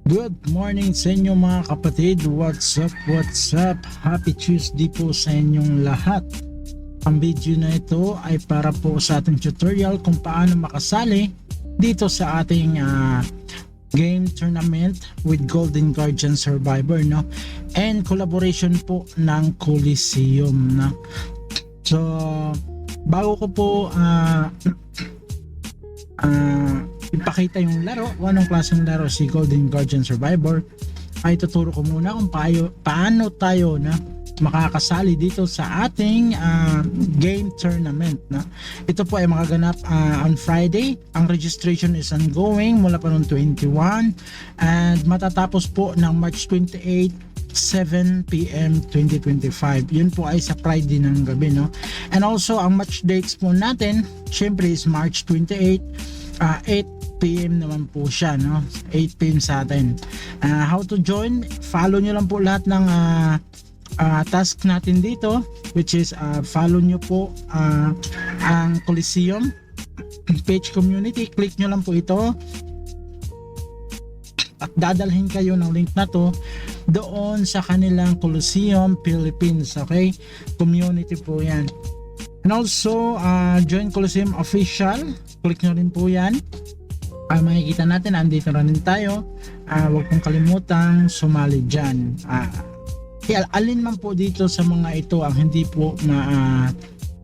Good morning sa inyo mga kapatid. What's up, what's up? Happy Tuesday po sa inyong lahat. Ang video na ito ay para po sa ating tutorial kung paano makasali dito sa ating game tournament with Golden Guardian Survivor, no? And collaboration po ng Coliseum, no? So bago ko po ipakita yung laro, kung anong klaseng laro si Golden Guardian Survivor, ay tuturo ko muna kung paano tayo na makakasali dito sa ating game tournament, na ito po ay magaganap on Friday. Ang registration is ongoing mula pa noong 21 and matatapos po ng March 28 7 PM 2025. Yun po ay sa Friday ng gabi, no? And also ang match dates po natin syempre is March 28 8 PM naman po siya, no? 8 PM sa atin. How to join? Follow nyo lang po lahat ng task natin dito, which is follow nyo po ang Coliseum page community. Click nyo lang po ito at dadalhin kayo ng link na to doon sa kanilang Coliseum Philippines, okay? Community po yan. And also join Coliseum official, click nyo rin po yan. Makikita natin andito na rin tayo. Huwag pong kalimutang sumali dyan. Alin man po dito sa mga ito ang hindi po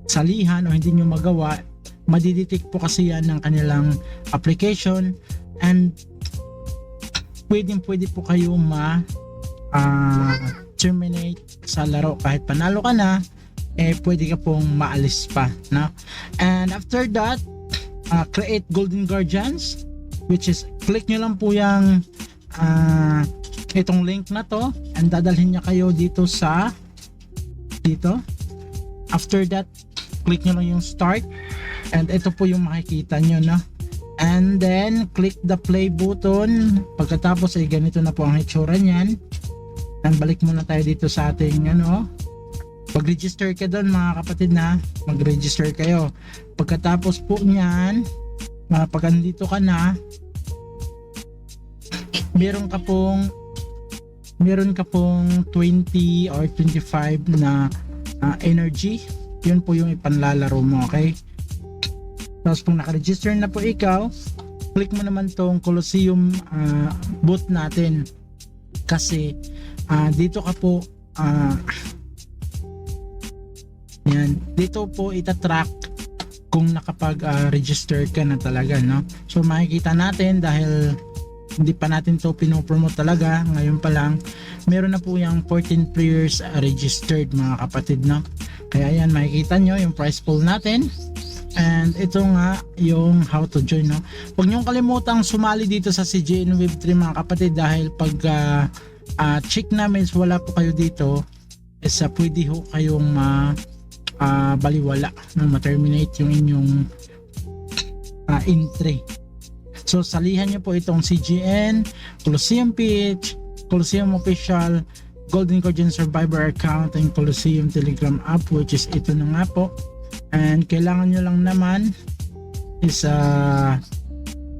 salihan o hindi nyo magawa, madidetect po kasi yan ng kanilang application and pwede po kayo terminate sa laro. Kahit panalo ka na, pwede ka pong maalis pa, no? And after that, create Golden Guardians, which is click nyo lang po yung itong link na to and dadalhin niya kayo dito sa dito. After that, click nyo lang yung start and ito po yung makikita nyo, no? And then click the play button. Pagkatapos ay ganito na po ang itsura niyan. And balik muna tayo dito sa ating pag-register ka doon mga kapatid, na mag-register kayo. Pagkatapos po niyan, pag andito ka na, meron ka pong 20 or 25 na energy. Yun po yung ipanlalaro mo, okay? Tapos kung naka-register na po ikaw, click mo naman tong Coliseum booth natin, kasi dito ka po yan, dito po itatrack kung nakapag-register ka na talaga, no? So makikita natin, dahil hindi pa natin to pinopromote talaga, ngayon pa lang meron na po yung 14 players registered mga kapatid, no? Kaya yan, makikita nyo yung prize pool natin. And ito nga yung how to join, no? Huwag niyong kalimutang sumali dito sa CGN Web3 mga kapatid, dahil pag check namin wala po kayo dito, pwede ho kayong baliwala, no? Ma-terminate yung inyong entry. So salihan niyo po itong CGN, Coliseum page, Coliseum official, Golden Guardian Survivor account, and Coliseum Telegram app, which is ito na nga po. And kailangan nyo lang naman is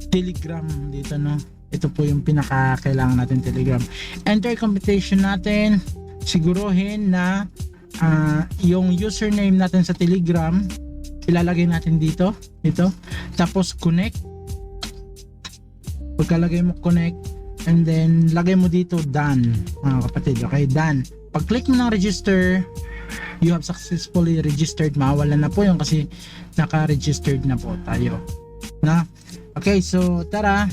Telegram dito, no? Ito po yung pinaka-kailangan natin, Telegram. Enter competition natin, siguruhin na yung username natin sa Telegram ilalagay natin dito, ito. Tapos connect. Pagkalagay mo connect, and then lagay mo dito done mga kapatid, okay? Done. Pag click mo ng register, you have successfully registered. Mawala na po yun kasi naka-registered na po tayo, na. Okay, so tara,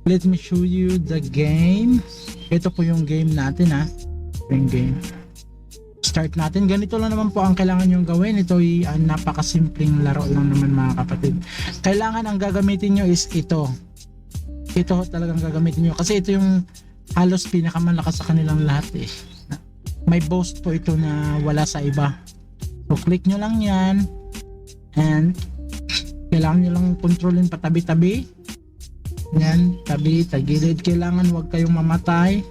let me show you the game. Ito po yung game natin, yung game. Start natin. Ganito lang naman po ang kailangan yung gawin. Ito ay napakasimpleng laro lang naman mga kapatid. Kailangan ang gagamitin nyo is ito talagang gagamitin nyo, kasi ito yung halos pinakamalakas sa kanilang lahat, may boast po ito na wala sa iba. So click nyo lang yan, and kailangan nyo lang kontrolin patabi-tabi yan, tabi, tagilid. Kailangan wag kayong mamatay.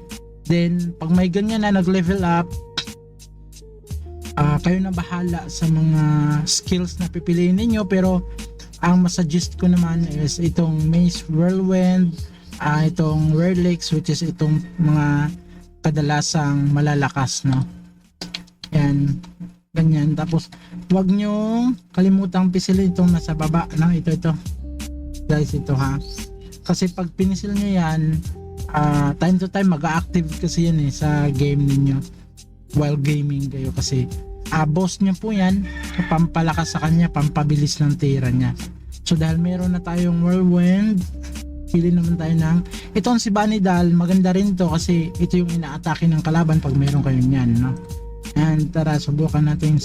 Then pag may ganyan na nag-level up, kayo na bahala sa mga skills na pipiliin ninyo, pero ang masuggest ko naman is itong Maze Whirlwind, itong Whirlix, which is itong mga kadalasang malalakas, no? Yan, ganyan. Tapos huwag nyo kalimutang pisilin itong nasa baba, no? Ito guys, ito ha, kasi pag pinisil nyo yan, time to time mag-active kasi yan sa game ninyo while gaming kayo, kasi boss nyo po yan, pampalakas sa kanya, pampabilis ng tira niya. So dahil meron na tayong Whirlwind, pili naman tayo ng itong si Vanidal. Maganda rin to kasi ito yung ina-atake ng kalaban pag meron kayo niyan, no? And tara, subukan natin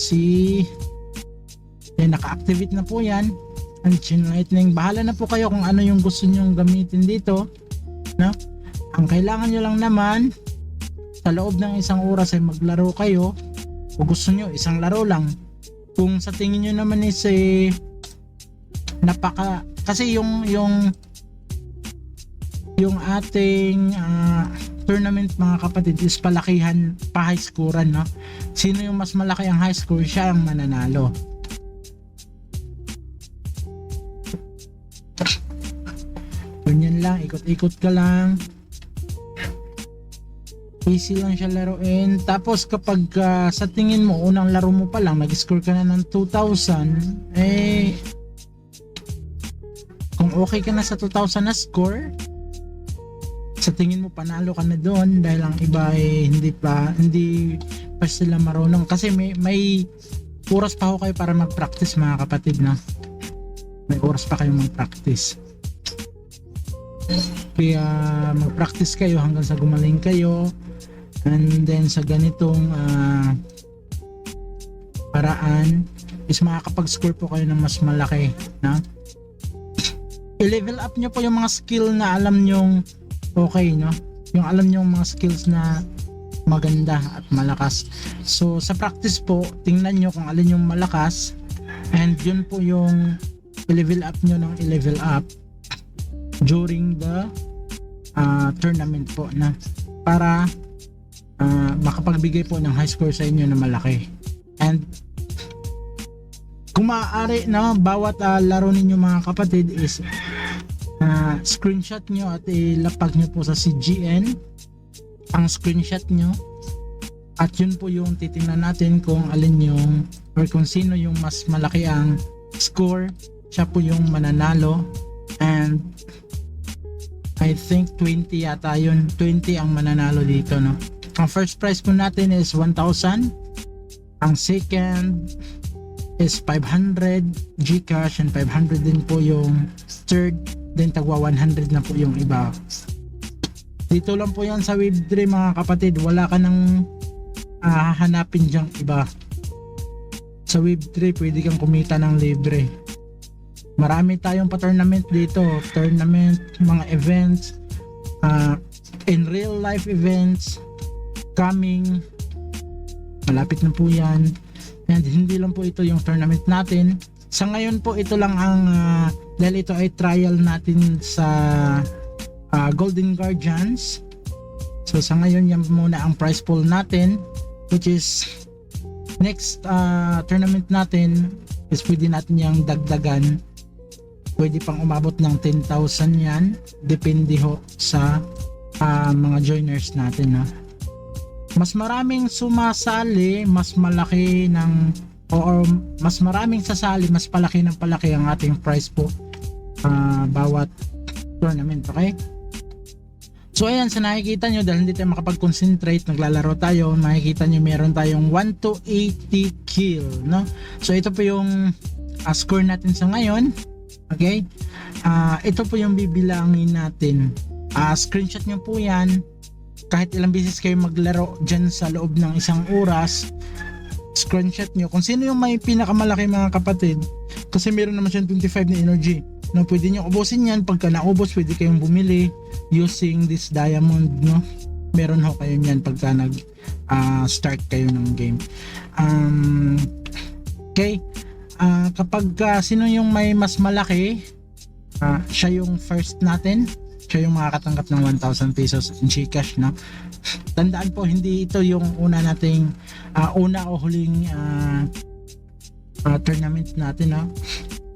naka-activate na po yan. And Chain Lightning, bahala na po kayo kung ano yung gusto nyong gamitin dito, no? Ang kailangan nyo lang naman, sa loob ng isang oras ay maglaro kayo. Kung gusto nyo isang laro lang, kung sa tingin nyo naman is kasi yung ating tournament mga kapatid is palakihan, pa high scorean, no? Sino yung mas malaki ang high score, siya ang mananalo. Ganyan lang, ikot-ikot ka lang, easy lang siya laruin. Tapos kapag sa tingin mo unang laro mo pa lang nag-score ka na ng 2,000, kung okay ka na sa 2,000 na score, sa tingin mo panalo ka na doon, dahil ang iba hindi pa sila marunong, kasi may oras pa ho kayo para mag-practice mga kapatid, no? May oras pa kayo mag-practice, kaya mag-practice kayo hanggang sa gumaling kayo. And then sa ganitong paraan is makakapag-score po kayo ng mas malaki, no? I-level up nyo po yung mga skill na alam nyong okay, no? Yung alam nyong mga skills na maganda at malakas. So sa practice po, tingnan nyo kung alin yung malakas, and yun po yung i-level up nyo ng i-level up during the tournament po, na para makapagbigay po ng high score sa inyo na malaki. And kung maaari, no, bawat laro ninyo mga kapatid is screenshot nyo at ilapag nyo po sa CGN ang screenshot nyo, at yun po yung titingnan natin kung alin yung, or kung sino yung mas malaki ang score, siya po yung mananalo. And I think 20 yata yun, 20 ang mananalo dito, no? Ang first prize po natin is 1,000, ang second is 500 Gcash, and 500 din po yung third, then tagwa 100 na po yung iba. Dito lang po yan sa Web3 mga kapatid, wala ka nang hahanapin dyang iba. Sa Web3 pwede kang kumita ng libre. Marami tayong pa-tournament dito, tournament, mga events, in real life events coming, malapit na po yan. And hindi lang po ito yung tournament natin. Sa ngayon po ito lang ang dahil ito ay trial natin sa Golden Guardians. So sa ngayon yan muna ang prize pool natin, which is next tournament natin is pwede natin yung dagdagan, pwede pang umabot ng 10,000 yan, depende ho sa mga joiners natin, no? Mas maraming sumasali, mas malaki ng, or mas maraming sasali, mas palaki ng palaki ang ating prize po bawat tournament, okay? So ayan, sa nakikita nyo, dahil hindi tayo makapag-concentrate, naglalaro tayo, makikita nyo meron tayong 1 to 80 kill, no? So ito po yung score natin sa ngayon, okay? Ito po yung bibilangin natin. Screenshot nyo po yan, kahit ilang beses kayo maglaro dyan sa loob ng isang oras, screenshot nyo kung sino yung may pinakamalaki mga kapatid, kasi meron naman siyang 25 na energy, no? Pwede nyo ubusin yan, pagka naubos pwede kayong bumili using this diamond, no? Meron ho kayo yan pagka nag start kayo ng game. Okay, kapag sino yung may mas malaki, siya yung first natin, siya yung makakatanggap ng 1,000 pesos in Gcash, no? Tandaan po, hindi ito yung una nating una o huling tournament natin, no?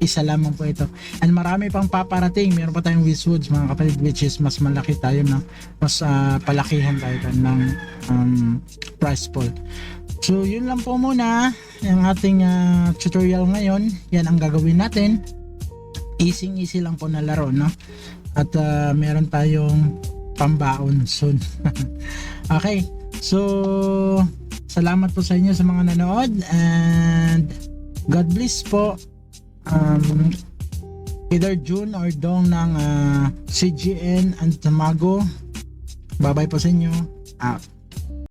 isa lamang po ito. And marami pang paparating. Meron pa tayong Wizwoods mga kapatid, which is mas malaki tayo na mas palakihan tayo ng price pool. So yun lang po muna yung ating tutorial ngayon. Yan ang gagawin natin. Easy lang po na laro, no? At meron tayong pambaon soon. Okay, so salamat po sa inyo sa mga nanood, and God bless po. Either June or Dong ng CGN and Tamago. Bye bye po sa inyo. Out.